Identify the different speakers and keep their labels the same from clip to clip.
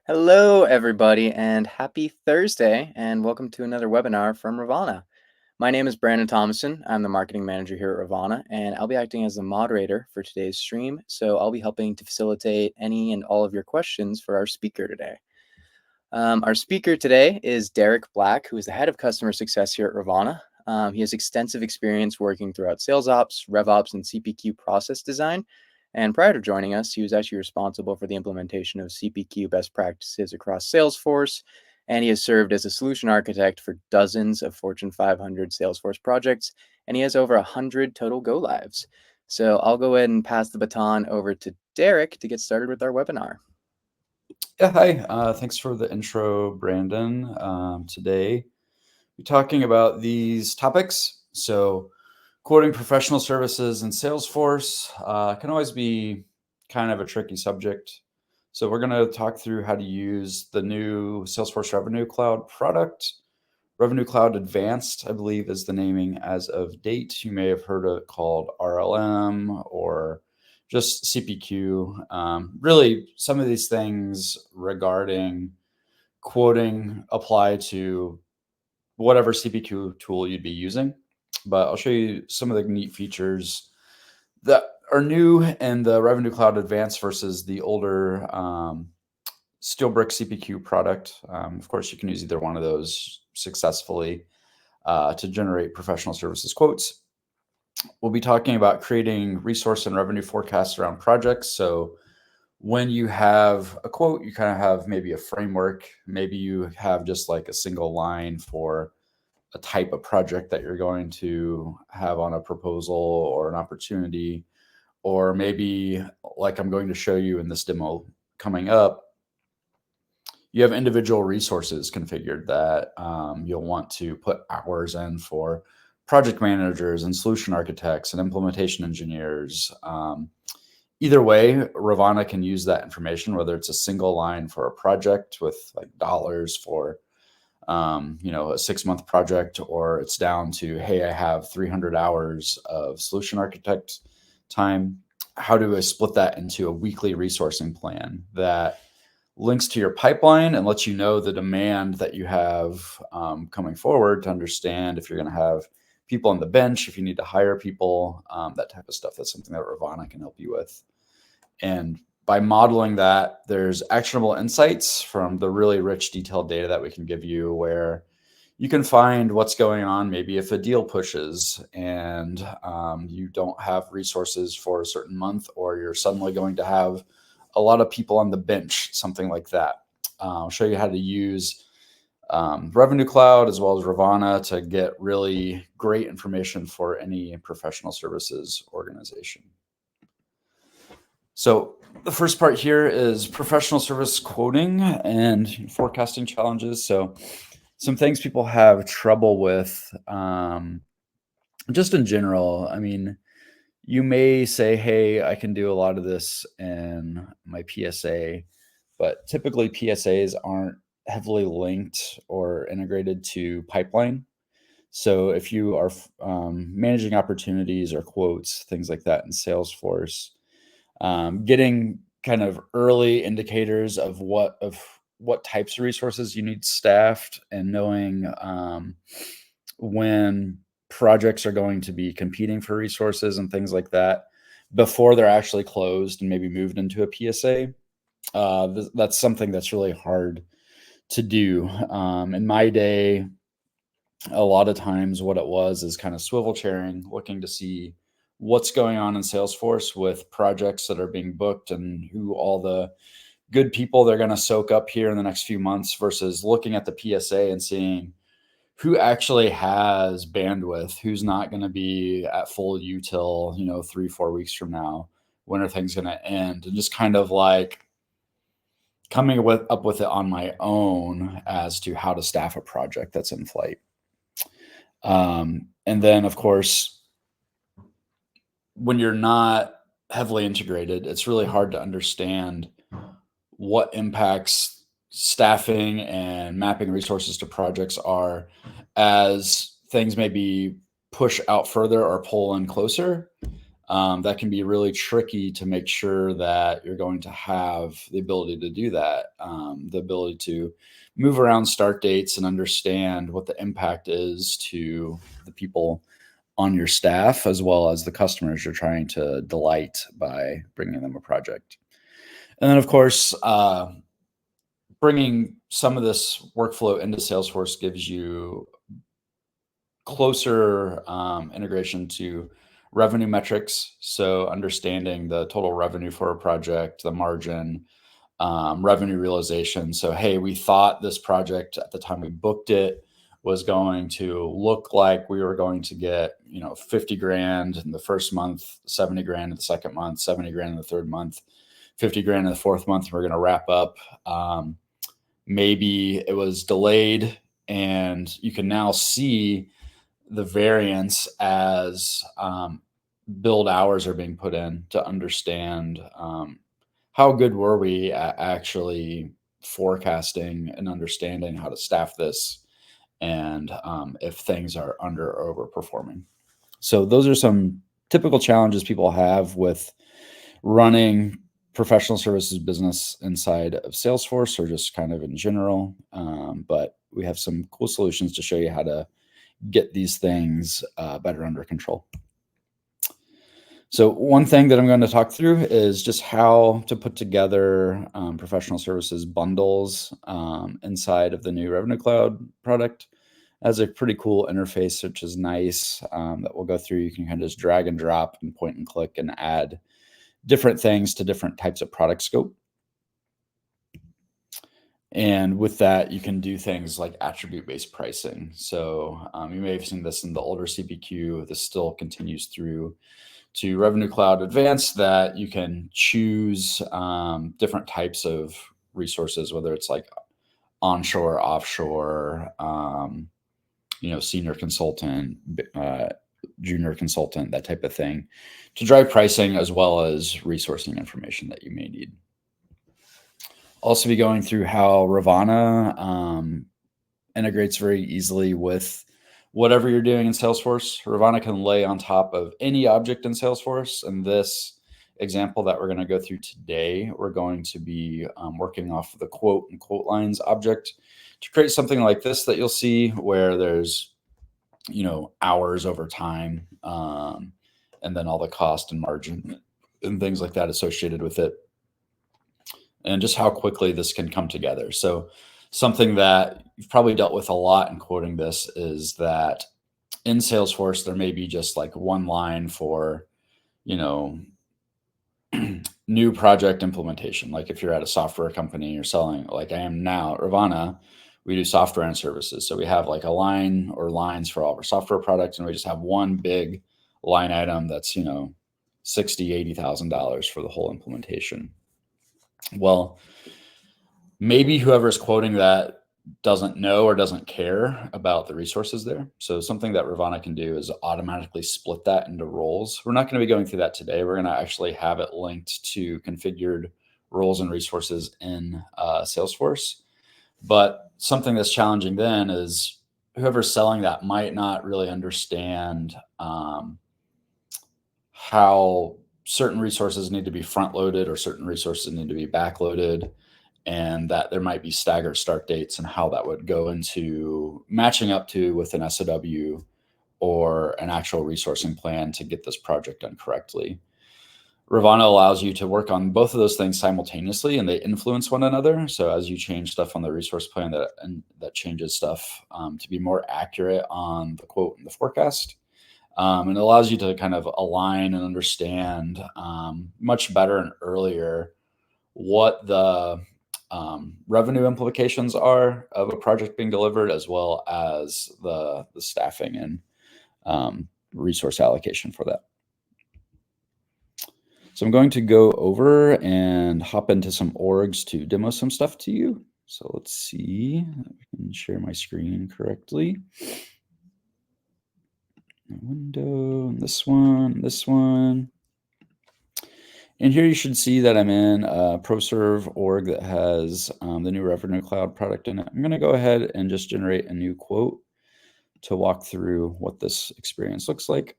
Speaker 1: Hello, everybody, and happy Thursday, and welcome to another webinar from revVana. My name is Brandon Thomason. I'm the marketing manager here at revVana, and I'll be acting as the moderator for today's stream. So I'll be helping to facilitate any and all of your questions for our speaker today. Our speaker today is Derek Black, who is the head of customer success here at revVana. He has extensive experience working throughout sales ops, rev ops, and CPQ process design. And prior to joining us, he was actually responsible for the implementation of CPQ best practices across Salesforce, and he has served as a solution architect for dozens of Fortune 500 Salesforce projects, and he has over 100 total go-lives. So I'll go ahead and pass the baton over to Derek to get started with our webinar.
Speaker 2: Yeah, hi. Thanks for the intro, Brandon. Today, we're talking about these topics. So quoting professional services in Salesforce can always be kind of a tricky subject. So we're going to talk through how to use the new Salesforce Revenue Cloud product. Revenue Cloud Advanced, I believe, is the naming as of date. You may have heard it called RLM or just CPQ. Really, some of these things regarding quoting apply to whatever CPQ tool you'd be using. But I'll show you some of the neat features that are new in the Revenue Cloud Advanced versus the older Steelbrick CPQ product. Of course, you can use either one of those successfully to generate professional services quotes. We'll be talking about creating resource and revenue forecasts around projects. So when you have a quote, you kind of have maybe a framework. Maybe you have just like a single line for a type of project that you're going to have on a proposal or an opportunity, or maybe like I'm going to show you in this demo coming up, you have individual resources configured that you'll want to put hours in for project managers and solution architects and implementation engineers. Either way, revVana can use that information, whether it's a single line for a project with like dollars for a 6-month project, or it's down to, hey, I have 300 hours of solution architect time. How do I split that into a weekly resourcing plan that links to your pipeline and lets you know the demand that you have coming forward to understand if you're going to have people on the bench, if you need to hire people, that type of stuff. That's something that revVana can help you with. And by modeling that, there's actionable insights from the really rich detailed data that we can give you, where you can find what's going on. Maybe if a deal pushes and you don't have resources for a certain month, or you're suddenly going to have a lot of people on the bench, something like that. I'll show you how to use Revenue Cloud as well as revVana to get really great information for any professional services organization. So the first part here is professional service quoting and forecasting challenges. So some things people have trouble with just in general. I mean, you may say, hey, I can do a lot of this in my PSA, but typically PSAs aren't heavily linked or integrated to pipeline. So if you are managing opportunities or quotes, things like that in Salesforce, getting kind of early indicators of what types of resources you need staffed, and knowing when projects are going to be competing for resources and things like that before they're actually closed and maybe moved into a PSA. That's something that's really hard to do. In my day, a lot of times what it was is kind of swivel chairing, looking to see what's going on in Salesforce with projects that are being booked and who all the good people they're going to soak up here in the next few months, versus looking at the PSA and seeing who actually has bandwidth, who's not going to be at full util, 3-4 weeks from now, when are things going to end, and just kind of like coming up with it on my own as to how to staff a project that's in flight. And then, of course, when you're not heavily integrated, it's really hard to understand what impacts staffing and mapping resources to projects are as things maybe push out further or pull in closer. That can be really tricky to make sure that you're going to have the ability to do that, the ability to move around start dates and understand what the impact is to the people on your staff, as well as the customers you're trying to delight by bringing them a project. And then, of course, bringing some of this workflow into Salesforce gives you closer integration to revenue metrics. So understanding the total revenue for a project, the margin, revenue realization. So, hey, we thought this project at the time we booked it was going to look like we were going to get, 50 grand in the first month, 70 grand in the second month, 70 grand in the third month, 50 grand in the fourth month. We're going to wrap up. Maybe it was delayed, and you can now see the variance as build hours are being put in to understand how good were we at actually forecasting and understanding how to staff this, and if things are under or overperforming. So those are some typical challenges people have with running professional services business inside of Salesforce, or just kind of in general. But we have some cool solutions to show you how to get these things better under control. So one thing that I'm going to talk through is just how to put together professional services bundles inside of the new Revenue Cloud product. Has a pretty cool interface, which is nice, that we'll go through. You can kind of just drag and drop and point and click and add different things to different types of product scope. And with that, you can do things like attribute-based pricing. So you may have seen this in the older CPQ. This still continues through to Revenue Cloud Advanced, that you can choose different types of resources, whether it's like onshore, offshore, senior consultant, junior consultant, that type of thing, to drive pricing as well as resourcing information that you may need. Also be going through how revVana integrates very easily with whatever you're doing in Salesforce. revVana can lay on top of any object in Salesforce. And this example that we're going to go through today, we're going to be working off of the quote and quote lines object to create something like this that you'll see, where there's, hours over time, and then all the cost and margin and things like that associated with it, and just how quickly this can come together. So something that you've probably dealt with a lot in quoting this is that in Salesforce, there may be just like one line for, new project implementation. Like if you're at a software company, you're selling, like I am now at revVana, we do software and services. So we have like a line or lines for all of our software products, and we just have one big line item that's, $60,000, $80,000 for the whole implementation. Well, maybe whoever's quoting that doesn't know or doesn't care about the resources there. So something that revVana can do is automatically split that into roles. We're not going to be going through that today. We're going to actually have it linked to configured roles and resources in Salesforce. But something that's challenging then is whoever's selling that might not really understand how certain resources need to be front loaded or certain resources need to be back loaded, and that there might be staggered start dates, and how that would go into matching up to with an SOW or an actual resourcing plan to get this project done correctly. revVana allows you to work on both of those things simultaneously, and they influence one another. So as you change stuff on the resource plan, that changes stuff to be more accurate on the quote and the forecast. And it allows you to kind of align and understand much better and earlier what the revenue implications are of a project being delivered, as well as the staffing and resource allocation for that. So So I'm going to go over and hop into some orgs to demo some stuff to you. So let's see if I can share my screen correctly. Window, this one. And here you should see that I'm in a ProServe org that has the new Revenue Cloud product in it. I'm going to go ahead and just generate a new quote to walk through what this experience looks like.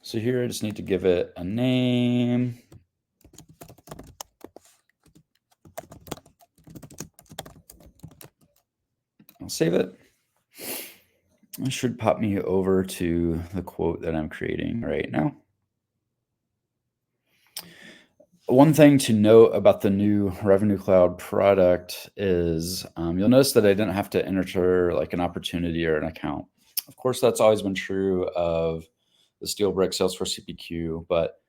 Speaker 2: So here I just need to give it a name. I'll save it. It should pop me over to the quote that I'm creating right now. One thing to note about the new Revenue Cloud product is you'll notice that I didn't have to enter like an opportunity or an account. Of course, that's always been true of the SteelBrick Salesforce CPQ, but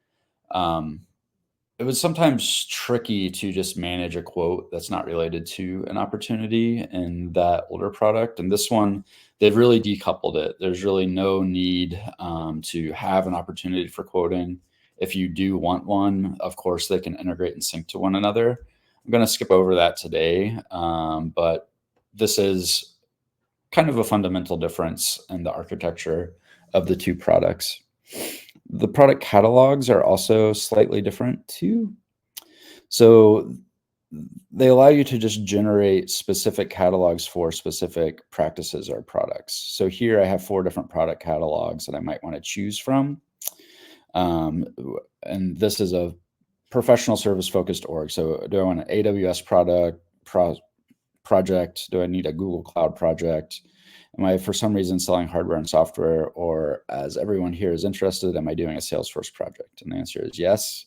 Speaker 2: it was sometimes tricky to just manage a quote that's not related to an opportunity in that older product. And this one, they've really decoupled it. There's really no need to have an opportunity for quoting. If you do want one, of course, they can integrate and sync to one another. I'm going to skip over that today, but this is kind of a fundamental difference in the architecture of the two products. The product catalogs are also slightly different too. So they allow you to just generate specific catalogs for specific practices or products. So here I have 4 different product catalogs that I might want to choose from. And this is a professional service focused org. So do I want an AWS project? Do I need a Google Cloud project? Am I, for some reason, selling hardware and software? Or as everyone here is interested, am I doing a Salesforce project? And the answer is yes.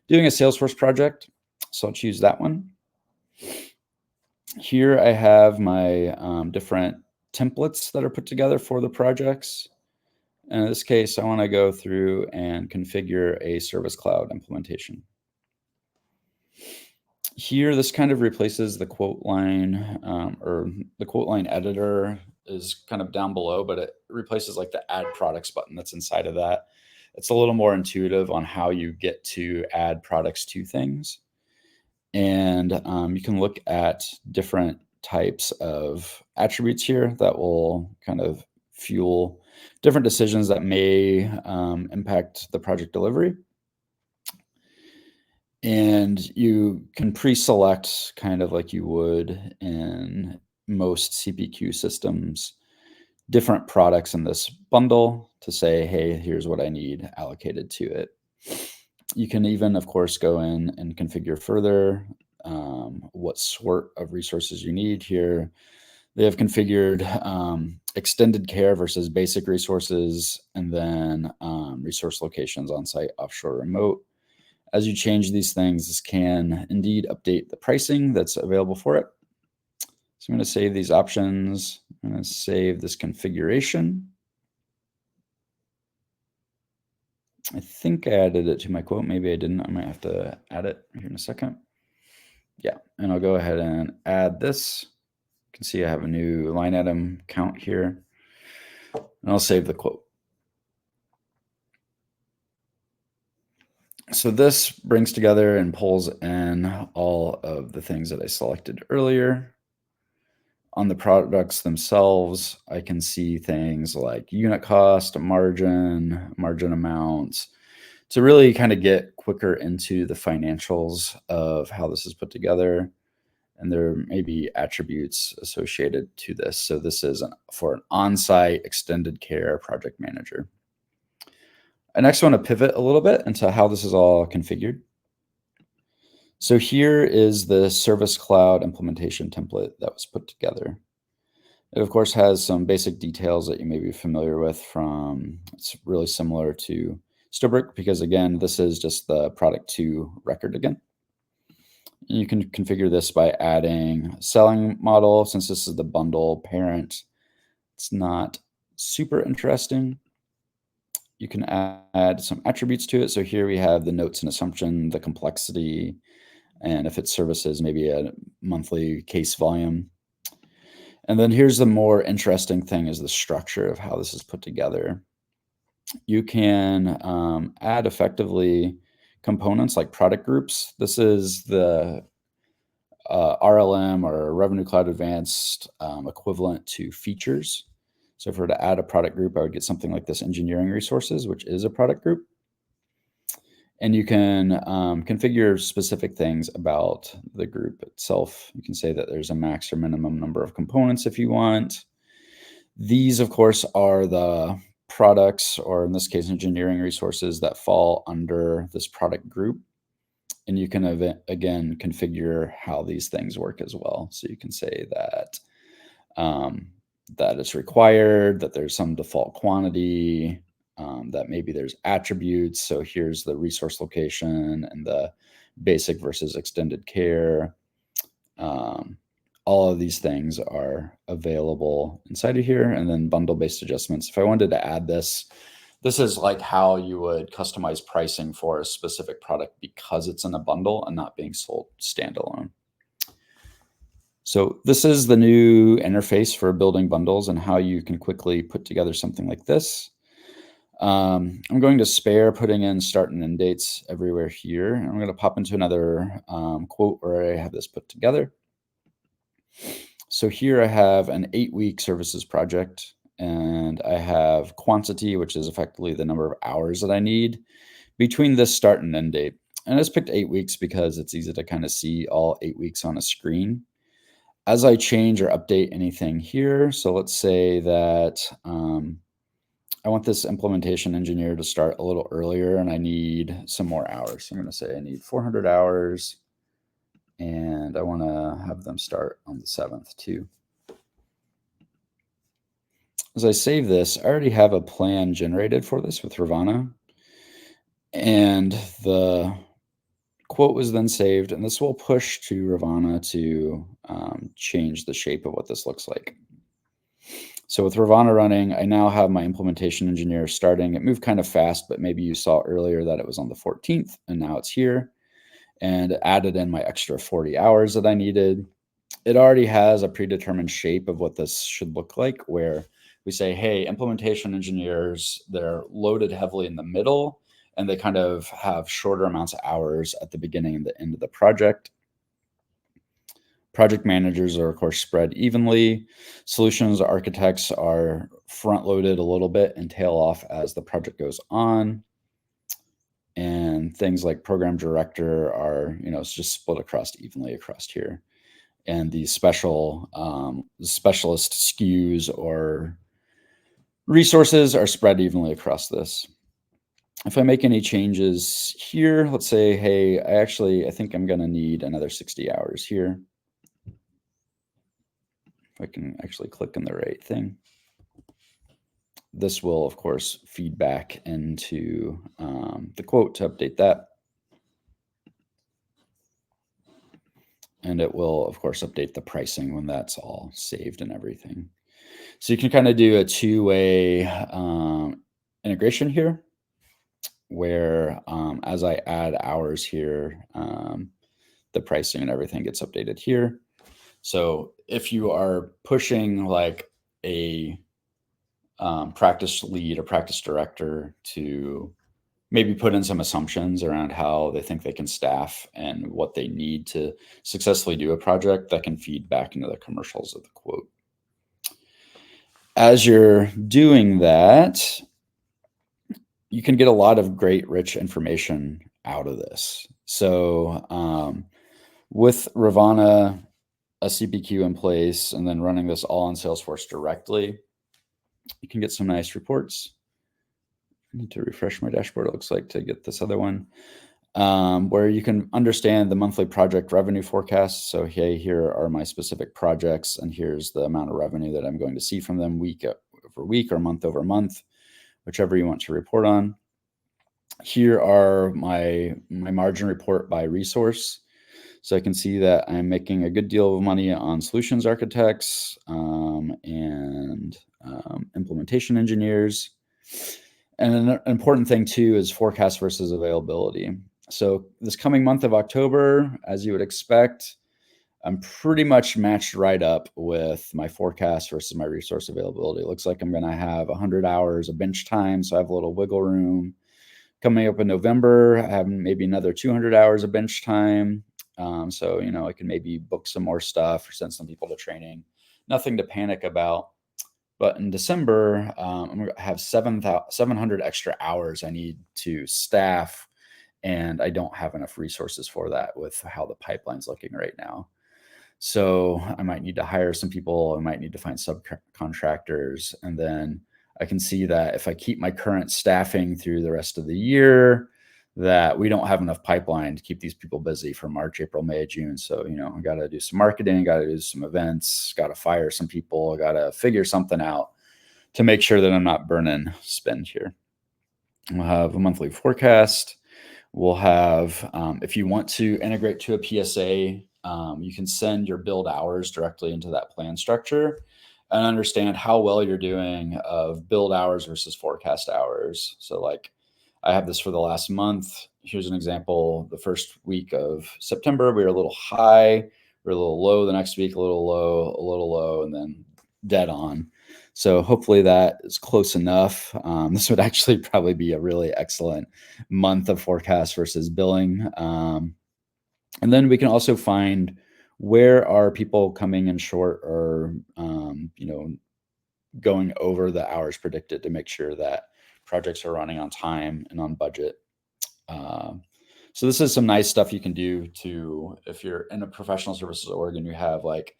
Speaker 2: Doing a Salesforce project. So I'll choose that one. Here I have my different templates that are put together for the projects. And in this case, I want to go through and configure a Service Cloud implementation. Here, this kind of replaces the quote line, or the quote line editor is kind of down below, but it replaces like the add products button that's inside of that. It's a little more intuitive on how you get to add products to things. And you can look at different types of attributes here that will kind of fuel different decisions that may impact the project delivery. And you can pre-select kind of like you would in most CPQ systems, different products in this bundle to say, hey, here's what I need allocated to it. You can even, of course, go in and configure further what sort of resources you need here. They have configured extended care versus basic resources, and then resource locations on-site, offshore, remote. As you change these things, this can indeed update the pricing that's available for it. So I'm going to save these options. I'm going to save this configuration. I think I added it to my quote. Maybe I didn't. I might have to add it here in a second. Yeah, and I'll go ahead and add this. You can see I have a new line item count here. And I'll save the quote. So this brings together and pulls in all of the things that I selected earlier. On the products themselves, I can see things like unit cost, margin amounts, to really kind of get quicker into the financials of how this is put together. And there may be attributes associated to this. So this is for an on-site extended care project manager. I next want to pivot a little bit into how this is all configured. So here is the Service Cloud implementation template that was put together. It, of course, has some basic details that you may be familiar with from, it's really similar to SteelBrick because, again, this is just the product to record again. You can configure this by adding selling model. Since this is the bundle parent, it's not super interesting. You can add some attributes to it. So here we have the notes and assumption, the complexity, and if it's services, maybe a monthly case volume. And then here's the more interesting thing is the structure of how this is put together. You can add effectively components like product groups. This is the RLM or Revenue Cloud Advanced equivalent to features. So if we were to add a product group, I would get something like this engineering resources, which is a product group. And you can configure specific things about the group itself. You can say that there's a max or minimum number of components if you want. These, of course, are the products, or in this case, engineering resources that fall under this product group. And you can, again, configure how these things work as well. So you can say that that it's required, that there's some default quantity, that maybe there's attributes. So here's the resource location and the basic versus extended care. All of these things are available inside of here. And then bundle-based adjustments. If I wanted to add this, this is like how you would customize pricing for a specific product because it's in a bundle and not being sold standalone. So this is the new interface for building bundles and how you can quickly put together something like this. I'm going to spare putting in start and end dates everywhere here. I'm going to pop into another quote where I have this put together. So here I have an 8-week services project, and I have quantity, which is effectively the number of hours that I need between this start and end date. And I just picked 8 weeks because it's easy to kind of see all 8 weeks on a screen. As I change or update anything here, so let's say that I want this implementation engineer to start a little earlier and I need some more hours. So I'm going to say I need 400 hours and I want to have them start on the 7th too. As I save this, I already have a plan generated for this with revVana. And the quote was then saved, and this will push to revVana to change the shape of what this looks like. So with revVana running, I now have my implementation engineer starting. It moved kind of fast, but maybe you saw earlier that it was on the 14th, and now it's here. And it added in my extra 40 hours that I needed. It already has a predetermined shape of what this should look like, where we say, hey, implementation engineers, they're loaded heavily in the middle, and they kind of have shorter amounts of hours at the beginning and the end of the project. Project managers are, of course, spread evenly. Solutions architects are front-loaded a little bit and tail off as the project goes on. And things like program director are, it's just split across evenly across here. And the specialist SKUs or resources are spread evenly across this. If I make any changes here, let's say, hey, I think I'm going to need another 60 hours here. If I can actually click on the right thing. This will, of course, feed back into the quote to update that. And it will, of course, update the pricing when that's all saved and everything. So you can kind of do a two-way integration here, where as I add hours here, the pricing and everything gets updated here. So if you are pushing like a practice lead or practice director to maybe put in some assumptions around how they think they can staff and what they need to successfully do a project, that can feed back into the commercials of the quote. As you're doing that, you can get a lot of great, rich information out of this. So with revVana, a CPQ in place, and then running this all on Salesforce directly, you can get some nice reports. I need to refresh my dashboard, it looks like, to get this other one, where you can understand the monthly project revenue forecast. So hey, here are my specific projects, and here's the amount of revenue that I'm going to see from them week over week or month over month, whichever you want to report on. Here are my margin report by resource. So I can see that I'm making a good deal of money on solutions architects and implementation engineers. And an important thing too is forecast versus availability. So this coming month of October, as you would expect, I'm pretty much matched right up with my forecast versus my resource availability. It looks like I'm going to have 100 hours of bench time, so I have a little wiggle room. Coming up in November, I have maybe another 200 hours of bench time. So, I can maybe book some more stuff or send some people to training. Nothing to panic about. But in December, I'm going to have 700 extra hours I need to staff, and I don't have enough resources for that with how the pipeline's looking right now. So I might need to hire some people. I might need to find subcontractors. And then I can see that if I keep my current staffing through the rest of the year, that we don't have enough pipeline to keep these people busy for March, April, May, June. So, I got to do some marketing, got to do some events, got to fire some people, got to figure something out to make sure that I'm not burning spend here. We'll have a monthly forecast. We'll have, if you want to integrate to a PSA, you can send your build hours directly into that plan structure and understand how well you're doing of build hours versus forecast hours. So like I have this for the last month. Here's an example. The first week of September, we were a little high, we were a little low. The next week, a little low, and then dead on. So hopefully that is close enough. This would actually probably be a really excellent month of forecast versus billing. And then we can also find where are people coming in short or, going over the hours predicted to make sure that projects are running on time and on budget. So this is some nice stuff you can do to, if you're in a professional services org and you have like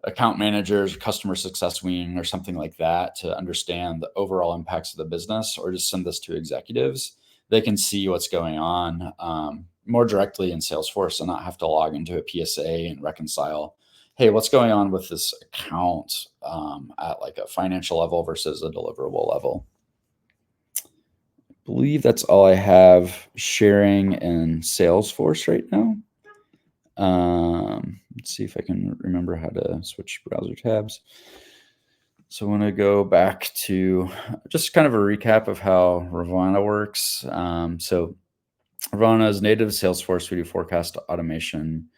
Speaker 2: account managers, customer success wing, or something like that to understand the overall impacts of the business, or just send this to executives. They can see what's going on more directly in Salesforce and not have to log into a PSA and reconcile, hey, what's going on with this account at like a financial level versus a deliverable level. I believe that's all I have sharing in Salesforce right now. Let's see if I can remember how to switch browser tabs. So I want to go back to just kind of a recap of how revVana works. So revVana is native Salesforce. We do forecast automation.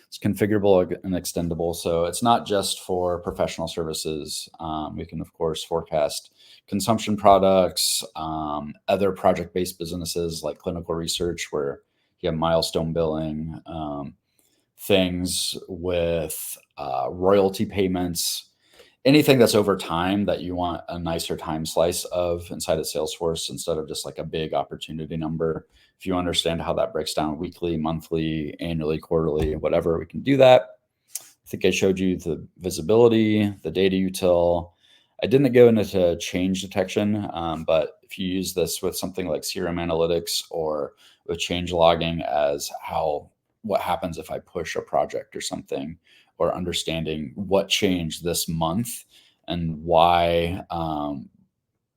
Speaker 2: It's configurable and extendable. So it's not just for professional services. We can, of course, forecast consumption products, other project-based businesses like clinical research where you have milestone billing, things with royalty payments, anything that's over time that you want a nicer time slice of inside of Salesforce instead of just like a big opportunity number. If you understand how that breaks down weekly, monthly, annually, quarterly, whatever, we can do that. I think I showed you the visibility, the data util. I didn't go into change detection, but if you use this with something like CRM analytics or with change logging as what happens if I push a project or something, or understanding what changed this month and why,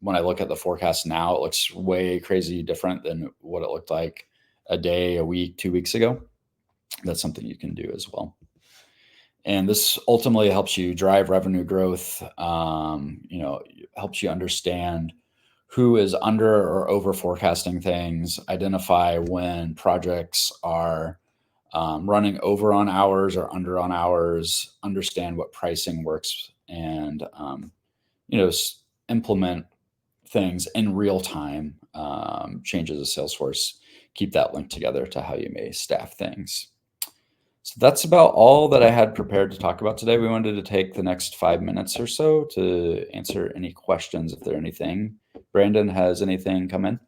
Speaker 2: when I look at the forecast now, it looks way crazy different than what it looked like a day, a week, 2 weeks ago. That's something you can do as well. And this ultimately helps you drive revenue growth, helps you understand who is under or over forecasting things, identify when projects are running over on hours or under on hours, understand what pricing works, and implement things in real time, changes of Salesforce, keep that linked together to how you may staff things. So that's about all that I had prepared to talk about today. We wanted to take the next 5 minutes or so to answer any questions if there are anything. Brandon, has anything come in?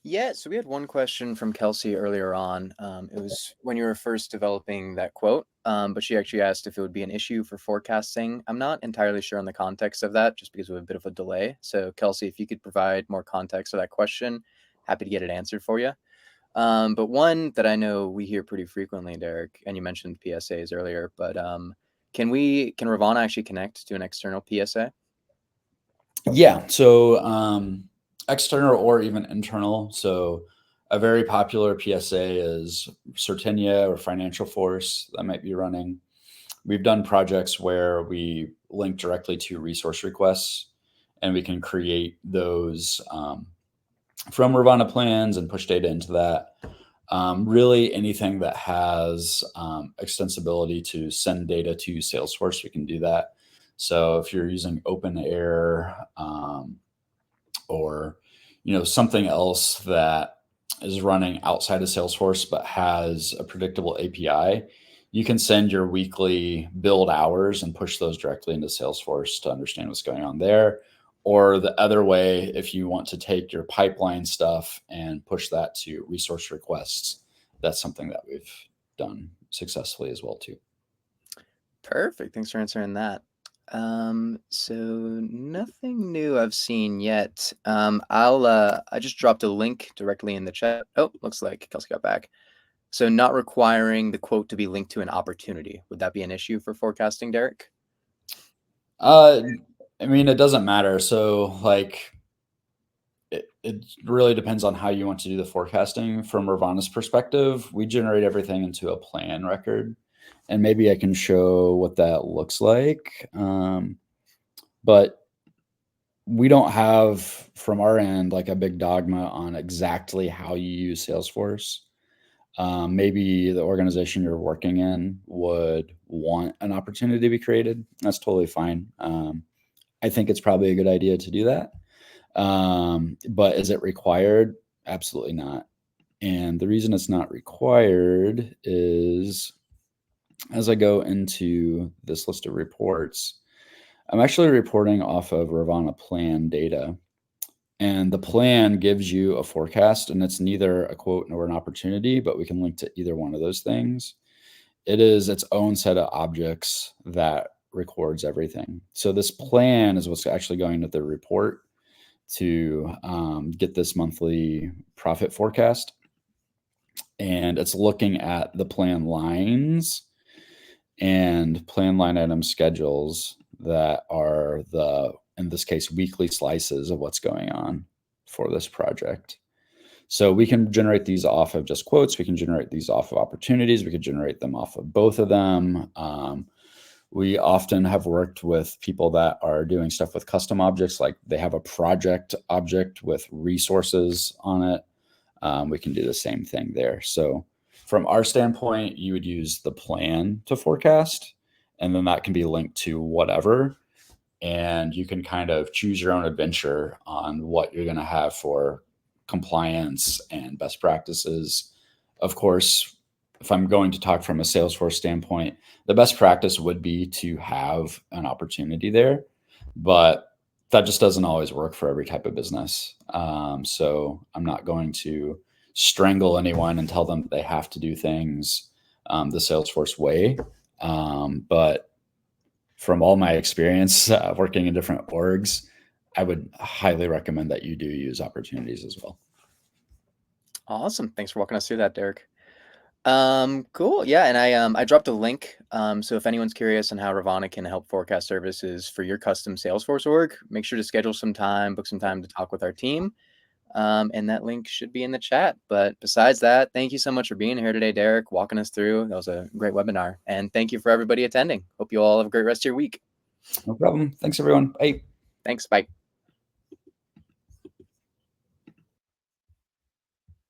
Speaker 1: Yeah, so we had one question from Kelsey earlier on. It was when you were first developing that quote, but she actually asked if it would be an issue for forecasting. I'm not entirely sure on the context of that, just because we have a bit of a delay. So, Kelsey, if you could provide more context to that question, happy to get it answered for you. But one that I know we hear pretty frequently, Derek, and you mentioned PSAs earlier, but can revVana actually connect to an external PSA?
Speaker 2: Yeah. So external or even internal. So a very popular PSA is Certinia or Financial Force that might be running. We've done projects where we link directly to resource requests and we can create those from revVana plans and push data into that. Really anything that has extensibility to send data to Salesforce, we can do that. So if you're using OpenAir or something else that is running outside of Salesforce but has a predictable API, you can send your weekly billed hours and push those directly into Salesforce to understand what's going on there. Or the other way, if you want to take your pipeline stuff and push that to resource requests, that's something that we've done successfully as well too.
Speaker 1: Perfect. Thanks for answering that. So nothing new I've seen yet. I just dropped a link directly in the chat. Oh, looks like Kelsey got back. So not requiring the quote to be linked to an opportunity. Would that be an issue for forecasting, Derek?
Speaker 2: I mean, it doesn't matter. So like it really depends on how you want to do the forecasting. From revVana's perspective, we generate everything into a plan record, and maybe I can show what that looks like. But we don't have from our end like a big dogma on exactly how you use Salesforce. Maybe the organization you're working in would want an opportunity to be created. That's totally fine. I think it's probably a good idea to do that. But is it required? Absolutely not. And the reason it's not required is as I go into this list of reports, I'm actually reporting off of revVana plan data. And the plan gives you a forecast, and it's neither a quote nor an opportunity, but we can link to either one of those things. It is its own set of objects that records everything. So this plan is what's actually going to the report to get this monthly profit forecast. And it's looking at the plan lines and plan line item schedules that are in this case, weekly slices of what's going on for this project. So we can generate these off of just quotes. We can generate these off of opportunities. We could generate them off of both of them. We often have worked with people that are doing stuff with custom objects, like they have a project object with resources on it. We can do the same thing there. So from our standpoint, you would use the plan to forecast, and then that can be linked to whatever. And you can kind of choose your own adventure on what you're going to have for compliance and best practices. Of course, if I'm going to talk from a Salesforce standpoint, the best practice would be to have an opportunity there, but that just doesn't always work for every type of business. So I'm not going to strangle anyone and tell them that they have to do things the Salesforce way. But from all my experience working in different orgs, I would highly recommend that you do use opportunities as well.
Speaker 1: Awesome. Thanks for walking us through that, Derek. Cool. Yeah, and I dropped a link. So if anyone's curious on how revVana can help forecast services for your custom Salesforce org, make sure to schedule some time, book some time to talk with our team. And that link should be in the chat. But besides that, thank you so much for being here today, Derek, walking us through. That was a great webinar. And thank you for everybody attending. Hope you all have a great rest of your week.
Speaker 2: No problem. Thanks, everyone. Bye.
Speaker 1: Thanks. Bye.